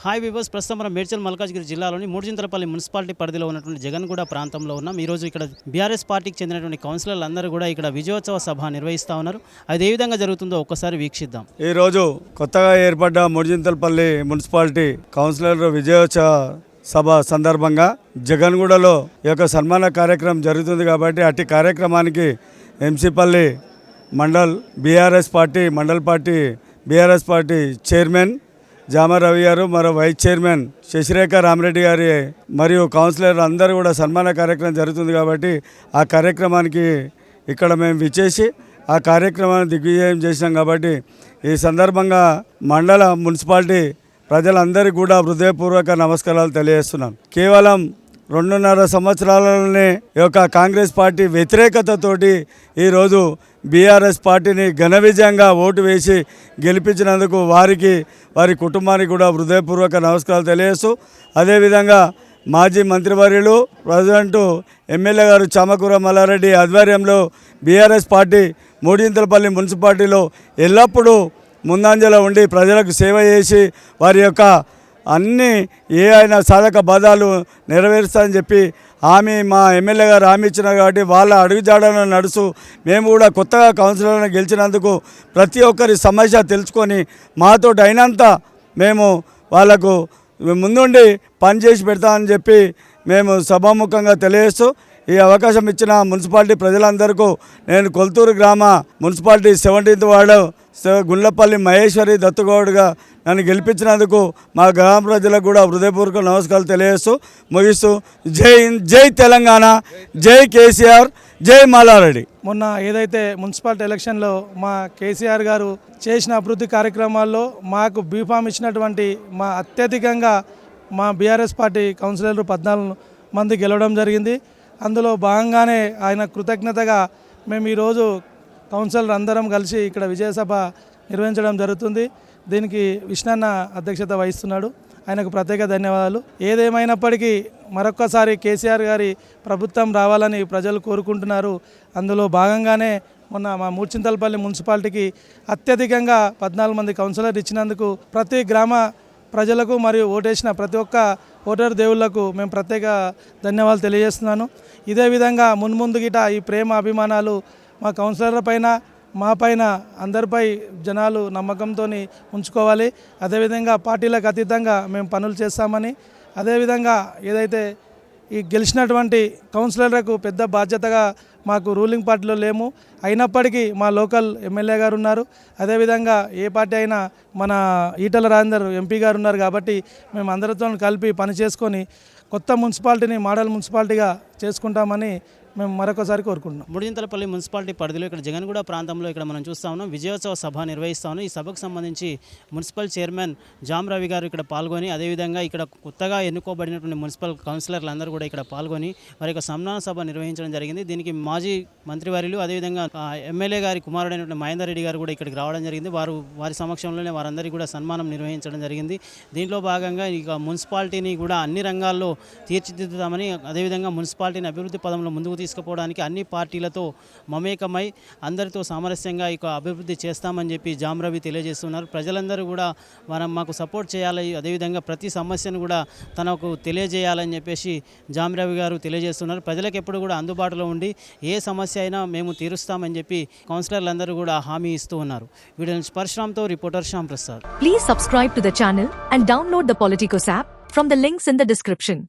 Hi viewers, ప్రస్తుతం మనం మేడ్చల్ మల్కాజ్గిరి జిల్లాలోని మూడుచింతలపల్లి మున్సిపాలిటీ పరిధిలో ఉన్నటువంటి జగన్గూడ ప్రాంతంలో ఉన్నాం. ఈరోజు ఇక్కడ బీఆర్ఎస్ పార్టీకి చెందినటువంటి కౌన్సిలర్లు అందరూ కూడా ఇక్కడ విజయోత్సవ సభ నిర్వహిస్తూ ఉన్నారు. అది ఏ విధంగా జరుగుతుందో ఒక్కసారి వీక్షిద్దాం. ఈరోజు కొత్తగా ఏర్పడ్డ మూడుచింతలపల్లి మున్సిపాలిటీ కౌన్సిలర్ విజయోత్సవ సభ సందర్భంగా జగన్గూడలో ఈ యొక్క సన్మాన కార్యక్రమం జరుగుతుంది. కాబట్టి అట్టి కార్యక్రమానికి Emcipalli mandal mandal party BRS party chairman Jamaravi గారు, మరో వైస్ చైర్మన్ శశిరేఖ రామరెడ్డి గారి మరియు కౌన్సిలర్ అందరూ కూడా సన్మాన కార్యక్రమం జరుగుతుంది. కాబట్టి ఆ కార్యక్రమానికి ఇక్కడ మేము విచ్చేసి ఆ కార్యక్రమాన్ని దిగ్విజయం చేసినాం. కాబట్టి ఈ సందర్భంగా మండల మున్సిపాలిటీ ప్రజలందరికీ కూడా హృదయపూర్వక నమస్కారాలు తెలియజేస్తున్నాం. కేవలం 2.5 సంవత్సరాలలోనే ఈ యొక్క కాంగ్రెస్ పార్టీ వ్యతిరేకతతోటి ఈరోజు బీఆర్ఎస్ పార్టీని ఘన విజయంగా ఓటు వేసి గెలిపించినందుకు వారి కుటుంబానికి కూడా హృదయపూర్వక నమస్కారాలు తెలియజేస్తూ, అదేవిధంగా మాజీ మంత్రివర్యులు ప్రెసిడెంట్ ఎమ్మెల్యే గారు చామకూర మల్లారెడ్డి ఆధ్వర్యంలో బీఆర్ఎస్ పార్టీ మూడుచింతలపల్లి మున్సిపాలిటీలో ఎల్లప్పుడూ ముందంజలో ఉండి ప్రజలకు సేవ చేసి వారి యొక్క అన్ని అయినా సాధక బాధాలు నెరవేరుస్తారని చెప్పి మా ఎమ్మెల్యే గారు హామీ ఇచ్చినారు. కాబట్టి వాళ్ళ అడుగుజాడలను నడుస్తూ మేము కూడా కొత్తగా కౌన్సిలర్లను గెలిచినందుకు ప్రతి ఒక్కరి సమస్య తెలుసుకొని మాతోటి అయినంత మేము వాళ్ళకు ముందుండి పనిచేసి పెడతామని చెప్పి మేము సభాముఖంగా తెలియజేస్తూ, ఈ అవకాశం ఇచ్చిన మున్సిపాలిటీ ప్రజలందరికీ నేను కొల్తూరు గ్రామ municipality 17th ward Gundlapalli Maheshwari దత్తుగౌడ్గా నన్ను గెలిపించినందుకు మా గ్రామ ప్రజలకు కూడా హృదయపూర్వక నమస్కారాలు తెలియజేస్తూ ముగిస్తూ జై హింద్, జై తెలంగాణ, జై కేసీఆర్, జై మల్లారెడ్డి. మొన్న ఏదైతే మున్సిపాలిటీ ఎలక్షన్లో మా కేసీఆర్ గారు చేసిన అభివృద్ధి కార్యక్రమాల్లో మాకు బీఫామ్ ఇచ్చినటువంటి అత్యధికంగా మా బీఆర్ఎస్ పార్టీ కౌన్సిలర్లు 14 మంది గెలవడం జరిగింది. అందులో భాగంగానే ఆయన కృతజ్ఞతగా మేము ఈరోజు కౌన్సిలర్ అందరం కలిసి ఇక్కడ విజయసభ నిర్వహించడం జరుగుతుంది. దీనికి విష్ణన్న అధ్యక్షత వహిస్తున్నాడు. ఆయనకు ప్రత్యేక ధన్యవాదాలు. ఏదేమైనప్పటికీ మరొక్కసారి కేసీఆర్ గారి ప్రభుత్వం రావాలని ప్రజలు కోరుకుంటున్నారు. అందులో భాగంగానే మొన్న మా మూడుచింతలపల్లి మున్సిపాలిటీకి అత్యధికంగా 14 మంది కౌన్సిలర్ ఇచ్చినందుకు ప్రతి గ్రామ ప్రజలకు మరియు ఓటేసిన ప్రతి ఒక్క ఓటర్ దేవుళ్లకు మేము ప్రత్యేక ధన్యవాదాలు తెలియజేస్తున్నాను. ఇదే విధంగా మున్ముందు గిట ఈ ప్రేమ అభిమానాలు మా కౌన్సిలర్ల పైన, మా పైన, అందరిపై జనాలు నమ్మకంతో ఉంచుకోవాలి. అదేవిధంగా పార్టీలకు అతీతంగా మేము పనులు చేస్తామని, అదేవిధంగా ఏదైతే ఈ గెలిచినటువంటి కౌన్సిలర్లకు పెద్ద బాధ్యతగా మాకు రూలింగ్ పార్టీలో లేము. అయినప్పటికీ మా లోకల్ ఎమ్మెల్యే గారు ఉన్నారు. అదేవిధంగా ఏ పార్టీ అయినా మన ఈటల రాజేందర్ ఎంపీ గారు ఉన్నారు. కాబట్టి మేము అందరితో కలిపి పని చేసుకొని కొత్త మున్సిపాలిటీని మోడల్ మున్సిపాలిటీగా చేసుకుంటామని మేము మరొకసారి కోరుకుంటున్నాం. మూడుచింతలపల్లి మున్సిపాలిటీ పరిధిలో ఇక్కడ జగన్గూడ ప్రాంతంలో ఇక్కడ మనం చూస్తూ ఉన్నాం. విజయోత్సవ సభ నిర్వహిస్తూ ఉన్నాం. ఈ సభకు సంబంధించి మున్సిపల్ చైర్మన్ జామరవి గారు ఇక్కడ పాల్గొని, అదేవిధంగా ఇక్కడ కొత్తగా ఎన్నుకోబడినటువంటి మున్సిపల్ కౌన్సిలర్లు అందరూ కూడా ఇక్కడ పాల్గొని వారి యొక్క సన్మాన సభ నిర్వహించడం జరిగింది. దీనికి మాజీ మంత్రివర్యులు, అదేవిధంగా ఎమ్మెల్యే గారి కుమారుడైనటువంటి మహేందర్ రెడ్డి గారు కూడా ఇక్కడికి రావడం జరిగింది. వారి సమక్షంలోనే వారందరికీ కూడా సన్మానం నిర్వహించడం జరిగింది. దీంట్లో భాగంగా ఇక మున్సిపాలిటీని కూడా అన్ని రంగాల్లో తీర్చిదిద్దుతామని, అదేవిధంగా మున్సిపాలిటీని అభివృద్ధి పదంలో ముందుకు తీసుకుపోవడానికి అన్ని పార్టీలతో మమేకమై అందరితో సామరస్యంగా ఇక అభివృద్ధి చేస్తామని చెప్పి జామరవి తెలియజేస్తున్నారు. ప్రజలందరూ కూడా మాకు సపోర్ట్ చేయాలి, అదేవిధంగా ప్రతి సమస్యను కూడా తనకు తెలియజేయాలని చెప్పేసి జామరవి గారు తెలియజేస్తున్నారు. ప్రజలకు ఎప్పుడు కూడా అందుబాటులో ఉండి ఏ సమస్య అయినా మేము తీరుస్తామని చెప్పి కౌన్సిలర్లందరూ కూడా హామీ ఇస్తూ ఉన్నారు. వీడియో నుంచి పరశురామ్తో reporter Shyam Prasad. Please subscribe to the channel and download the Politicos app from the links in the description.